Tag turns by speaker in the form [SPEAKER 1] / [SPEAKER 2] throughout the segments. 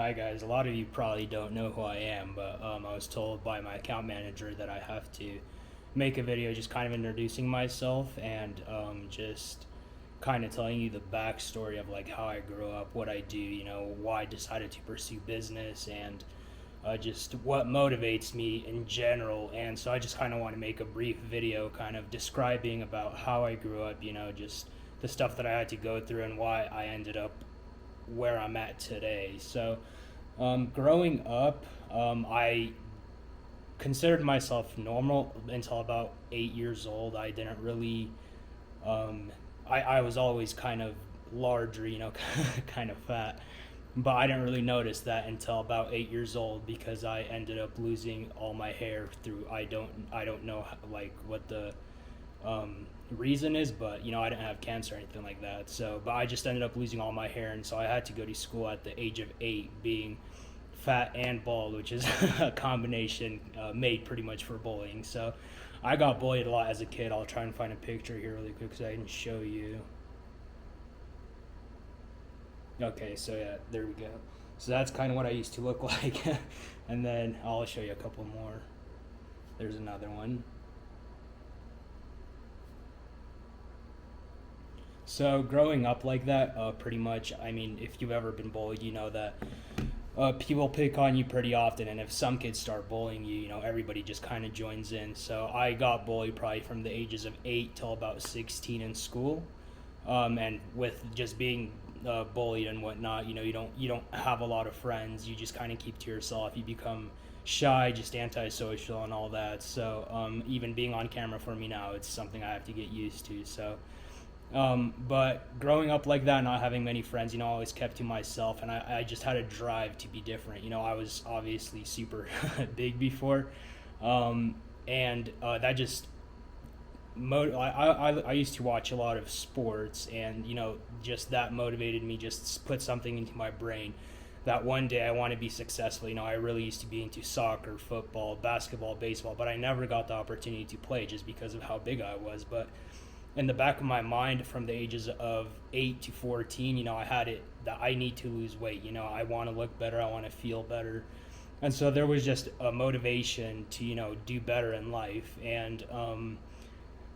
[SPEAKER 1] Hi guys, a lot of you probably don't know who I am, but I was told by my account manager that I have to make a video just kind of introducing myself and just kind of telling you the backstory of like how I grew up, what I do, why I decided to pursue business, and just what motivates me in general. And so I just kind of want to make a brief video kind of describing about how I grew up, just the stuff that I had to go through and why I ended up where I'm at today. So, growing up, I considered myself normal until about 8 years old. I didn't really, I was always kind of larger, kind of fat, but I didn't really notice that until about 8 years old because I ended up losing all my hair through I don't know like what the reason is, but I didn't have cancer or anything like that. So, but I just ended up losing all my hair, and so I had to go to school at the age of 8, being fat and bald, which is a combination made pretty much for bullying. So, I got bullied a lot as a kid. I'll try and find a picture here really quick so I can show you. Okay, so yeah, there we go. So that's kind of what I used to look like, and then I'll show you a couple more. There's another one. So growing up like that, pretty much. I mean, if you've ever been bullied, you know that people pick on you pretty often, and if some kids start bullying you, everybody just kind of joins in. So I got bullied probably from the ages of 8 till about 16 in school, and with just being bullied and whatnot, you don't have a lot of friends. You just kind of keep to yourself. You become shy, just antisocial, and all that. So even being on camera for me now, it's something I have to get used to. So. But growing up like that, not having many friends, I always kept to myself, and I just had a drive to be different. I was obviously super big before, and that just I used to watch a lot of sports, and just that motivated me. Just put something into my brain that one day I want to be successful. I really used to be into soccer, football, basketball, baseball, but I never got the opportunity to play just because of how big I was. But in the back of my mind from the ages of 8 to 14, I had it that I need to lose weight. I want to look better, I want to feel better. And so there was just a motivation to, do better in life. And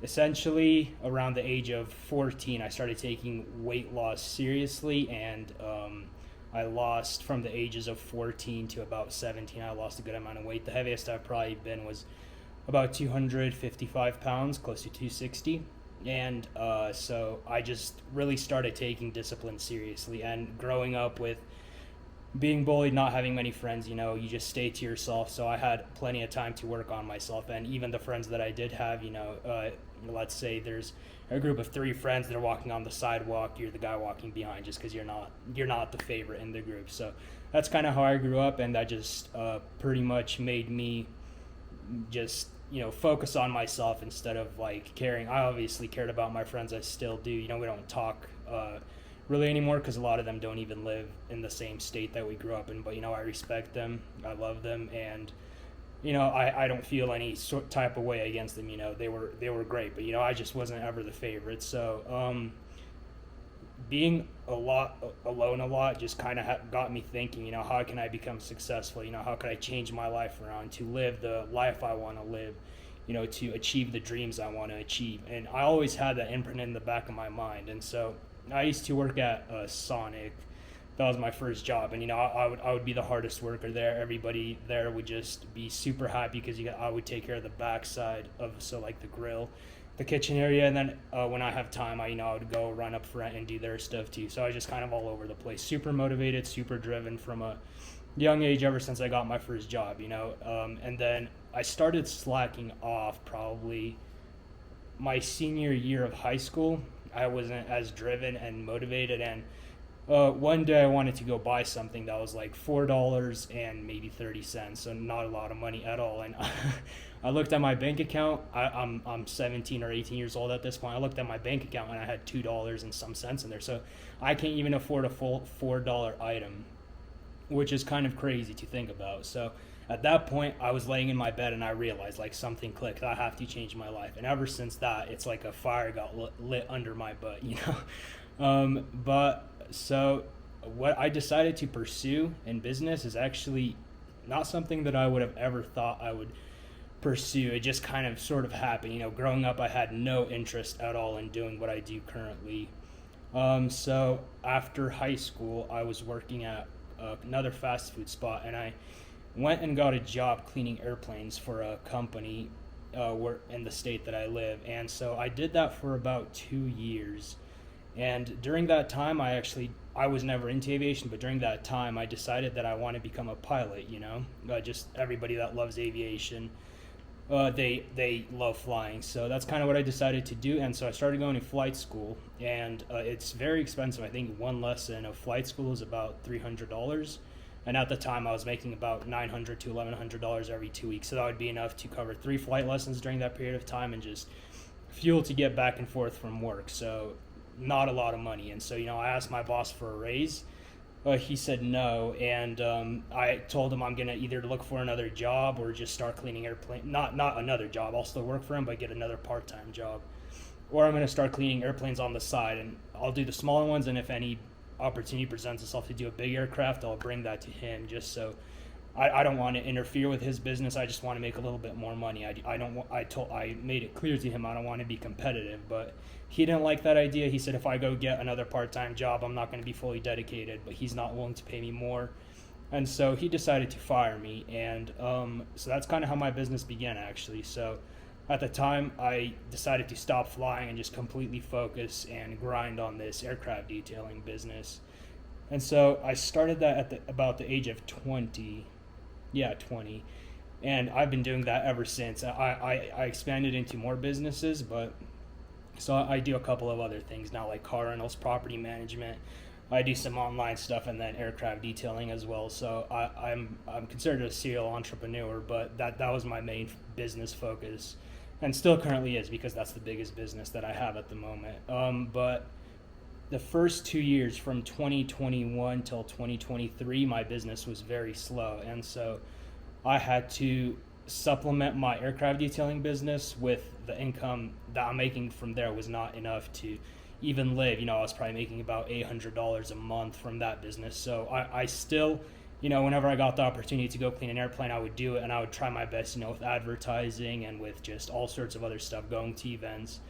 [SPEAKER 1] essentially, around the age of 14, I started taking weight loss seriously. And I lost from the ages of 14 to about 17. I lost a good amount of weight. The heaviest I've probably been was about 255 pounds, close to 260. And so I just really started taking discipline seriously. And growing up with being bullied, not having many friends, you just stay to yourself. So I had plenty of time to work on myself. And even the friends that I did have, let's say there's a group of 3 friends that are walking on the sidewalk, you're the guy walking behind just because you're not the favorite in the group. So that's kind of how I grew up, and that just pretty much made me just focus on myself instead of like caring. I obviously cared about my friends, I still do. We don't talk really anymore because a lot of them don't even live in the same state that we grew up in, but I respect them, I love them, and I don't feel any sort type of way against them. They were great, but I just wasn't ever the favorite. So being alone a lot just kind of got me thinking, how can I become successful? How can I change my life around to live the life I want to live, to achieve the dreams I want to achieve? And I always had that imprint in the back of my mind. And so I used to work at Sonic. That was my first job, and I would be the hardest worker there. Everybody there would just be super happy because I would take care of the backside of, so like the grill, the kitchen area, and then when I have time, I would go run up front and do their stuff too. So I was just kind of all over the place, super motivated, super driven from a young age ever since I got my first job. And then I started slacking off probably my senior year of high school. I wasn't as driven and motivated, and one day I wanted to go buy something that was like $4 and maybe 30 cents, so not a lot of money at all. And I looked at my bank account. I'm 17 or 18 years old at this point. I looked at my bank account and I had $2 and some cents in there. So I can't even afford a full $4 item, which is kind of crazy to think about. So at that point, I was laying in my bed and I realized like something clicked. I have to change my life. And ever since that, it's like a fire got lit under my butt. But so what I decided to pursue in business is actually not something that I would have ever thought I would pursue. It just kind of sort of happened. Growing up, I had no interest at all in doing what I do currently. So after high school, I was working at another fast food spot, and I went and got a job cleaning airplanes for a company where in the state that I live. And so I did that for about 2 years. And during that time, I was never into aviation, but during that time, I decided that I want to become a pilot. Just everybody that loves aviation, they love flying. So that's kind of what I decided to do. And so I started going to flight school, and it's very expensive. I think one lesson of flight school is about $300. And at the time, I was making about $900 to $1,100 every 2 weeks. So that would be enough to cover 3 flight lessons during that period of time and just fuel to get back and forth from work. So not a lot of money. And so, I asked my boss for a raise. He said no. And I told him I'm going to either look for another job or just start cleaning airplanes. Not another job. I'll still work for him, but get another part-time job. Or I'm going to start cleaning airplanes on the side. And I'll do the smaller ones. And if any opportunity presents itself to do a big aircraft, I'll bring that to him, just so I don't want to interfere with his business. I just want to make a little bit more money. I made it clear to him I don't want to be competitive, but he didn't like that idea. He said if I go get another part-time job, I'm not going to be fully dedicated, but he's not willing to pay me more. And so he decided to fire me, and so that's kind of how my business began, actually. So at the time, I decided to stop flying and just completely focus and grind on this aircraft detailing business. And so I started that at about the age of 20. Yeah, 20. And I've been doing that ever since. I expanded into more businesses, but so I do a couple of other things now, like car rentals, property management. I do some online stuff, and then aircraft detailing as well. So I'm considered a serial entrepreneur, but that was my main business focus. And still currently is, because that's the biggest business that I have at the moment. But the first 2 years, from 2021 till 2023, my business was very slow. And so I had to supplement my aircraft detailing business with the income that I'm making from there was not enough to even live. I was probably making about $800 a month from that business. So I still, whenever I got the opportunity to go clean an airplane, I would do it, and I would try my best, with advertising and with just all sorts of other stuff, going to events.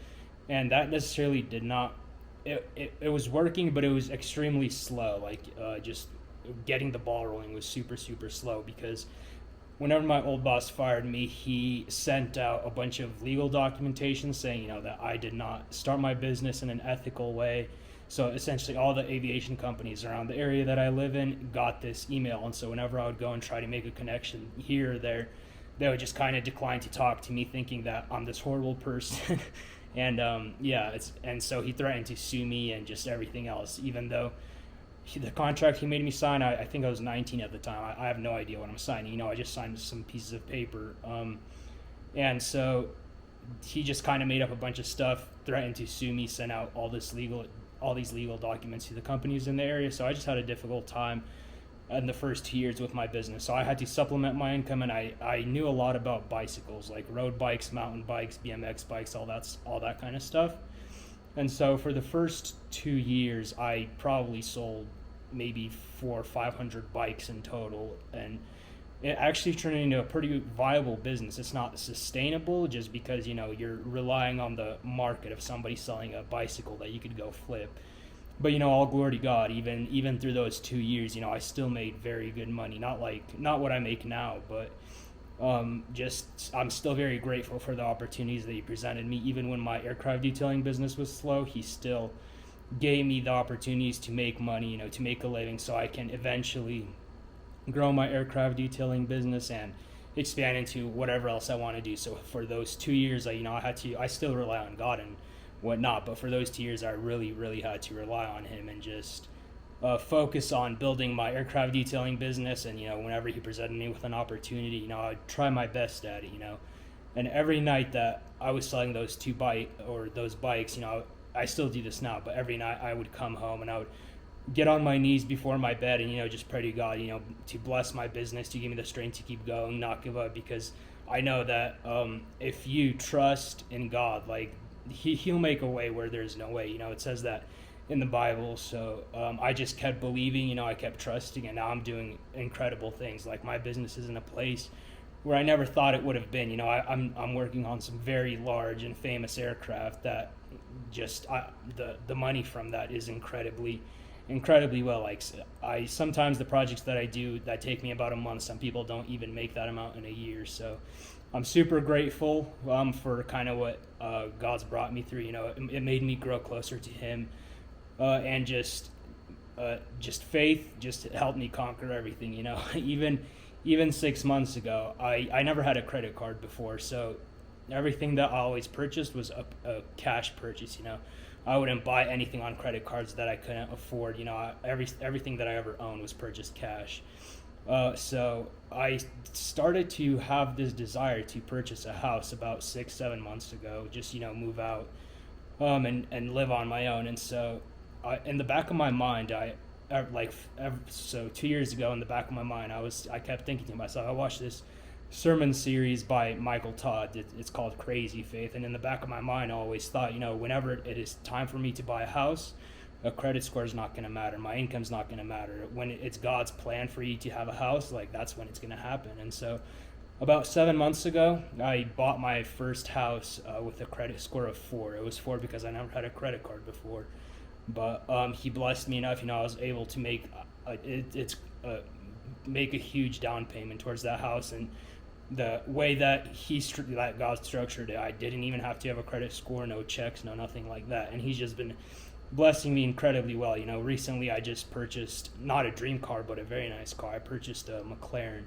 [SPEAKER 1] And that necessarily did not, it was working, but it was extremely slow. Like just getting the ball rolling was super, super slow, because whenever my old boss fired me, he sent out a bunch of legal documentation saying, that I did not start my business in an ethical way. So essentially all the aviation companies around the area that I live in got this email. And so whenever I would go and try to make a connection here or there, they would just kind of decline to talk to me, thinking that I'm this horrible person. And and so he threatened to sue me and just everything else, even though the contract he made me sign, I think I was 19 at the time. I have no idea what I'm signing. I just signed some pieces of paper. And so he just kind of made up a bunch of stuff, threatened to sue me, sent out all these legal documents to the companies in the area. So I just had a difficult time in the first 2 years with my business. So I had to supplement my income, and I knew a lot about bicycles, like road bikes, mountain bikes, BMX bikes, all that kind of stuff. And so for the first 2 years, I probably sold maybe 400 or 500 bikes in total, and it actually turned into a pretty viable business. It's not sustainable, just because you're relying on the market of somebody selling a bicycle that you could go flip. But all glory to God, even through those 2 years, I still made very good money. Not what I make now, but I'm still very grateful for the opportunities that he presented me. Even when my aircraft detailing business was slow, he still gave me the opportunities to make money, to make a living, so I can eventually grow my aircraft detailing business and expand into whatever else I want to do. So for those 2 years, I still rely on God and whatnot, but for those 2 years, I really, really had to rely on him and just focus on building my aircraft detailing business. And whenever he presented me with an opportunity, I'd try my best at it. And every night that I was selling those those bikes, I still do this now, but every night I would come home and I would get on my knees before my bed and just pray to God, to bless my business, to give me the strength to keep going, not give up, because I know that if you trust in God, like he'll make a way where there's no way. It says that in the Bible. So I just kept believing, you know, I kept trusting, and now I'm doing incredible things. Like my business is in a place where I never thought it would have been. You know, I'm working on some very large and famous aircraft that just the money from that is incredibly well. Like I sometimes the projects that I do that take me about a month, some people don't even make that amount in a year. So I'm super grateful for kind of what God's brought me through. You know, it made me grow closer to Him, and just faith just helped me conquer everything. You know, even 6 months ago, I never had a credit card before, so everything that I always purchased was a cash purchase. You know, I wouldn't buy anything on credit cards that I couldn't afford. You know, everything that I ever owned was purchased cash. So I started to have this desire to purchase a house about 6-7 months ago, just, you know, move out, and live on my own. And so in the back of my mind, so 2 years ago, in the back of my mind, I kept thinking to myself, I watched this sermon series by Michael Todd. It's called Crazy Faith. And in the back of my mind, I always thought, you know, whenever it is time for me to buy a house, a credit score is not going to matter. My income's not going to matter. When it's God's plan for you to have a house, like that's when it's going to happen. And so about 7 months ago, I bought my first house with a credit score of 4. It was 4 because I never had a credit card before. But He blessed me enough, you know, I was able to make make a huge down payment towards that house. And the way that that God structured it, I didn't even have to have a credit score, no checks, no nothing like that. And He's just been blessing me incredibly well. You know, recently I just purchased not a dream car, but a very nice car. I purchased a McLaren.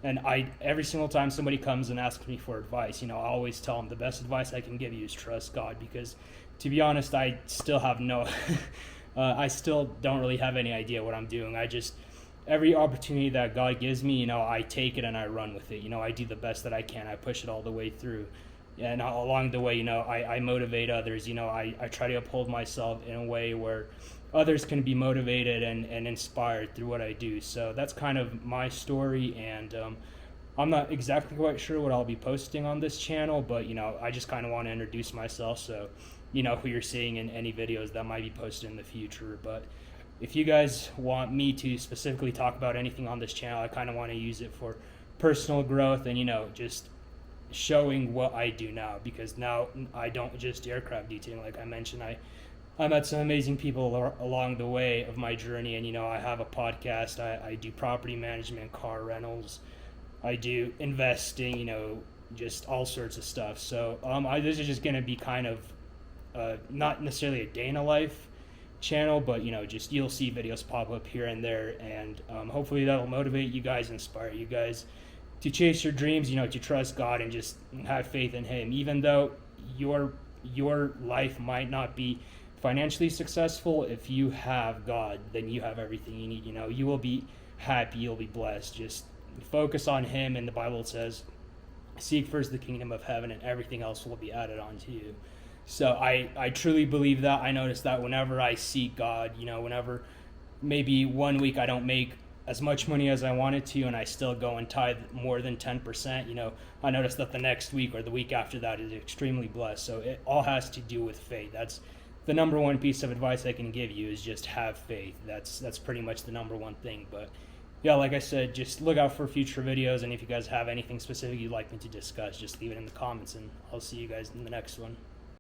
[SPEAKER 1] And every single time somebody comes and asks me for advice, you know, I always tell them the best advice I can give you is trust God, because to be honest, I still have I still don't really have any idea what I'm doing. Every opportunity that God gives me, you know, I take it and I run with it. You know, I do the best that I can. I push it all the way through. And along the way, you know, I motivate others. You know, I try to uphold myself in a way where others can be motivated and inspired through what I do. So that's kind of my story, and I'm not exactly quite sure what I'll be posting on this channel, but, you know, I just kind of want to introduce myself so you know who you're seeing in any videos that might be posted in the future. But if you guys want me to specifically talk about anything on this channel, I kind of want to use it for personal growth and, you know, just showing what I do now, because now I don't just aircraft detailing. Like I mentioned, I met some amazing people along the way of my journey, and, you know, I have a podcast, I do property management, car rentals, I do investing, you know, just all sorts of stuff. So this is just going to be kind of not necessarily a day in a life channel, but, you know, just you'll see videos pop up here and there, and hopefully that'll motivate you guys, inspire you guys to chase your dreams, you know, to trust God and just have faith in Him. Even though your life might not be financially successful, if you have God, then you have everything you need. You know, you will be happy, you'll be blessed. Just focus on Him, and the Bible says, seek first the kingdom of heaven and everything else will be added on to you. So I truly believe that. I notice that whenever I seek God, you know, whenever maybe 1 week I don't make as much money as I wanted to, and I still go and tithe more than 10%, you know, I notice that the next week or the week after that is extremely blessed. So it all has to do with faith. That's the number one piece of advice I can give you, is just have faith. That's pretty much the number one thing. But yeah, like I said, just look out for future videos, and if you guys have anything specific you'd like me to discuss, just leave it in the comments, and I'll see you guys in the next one.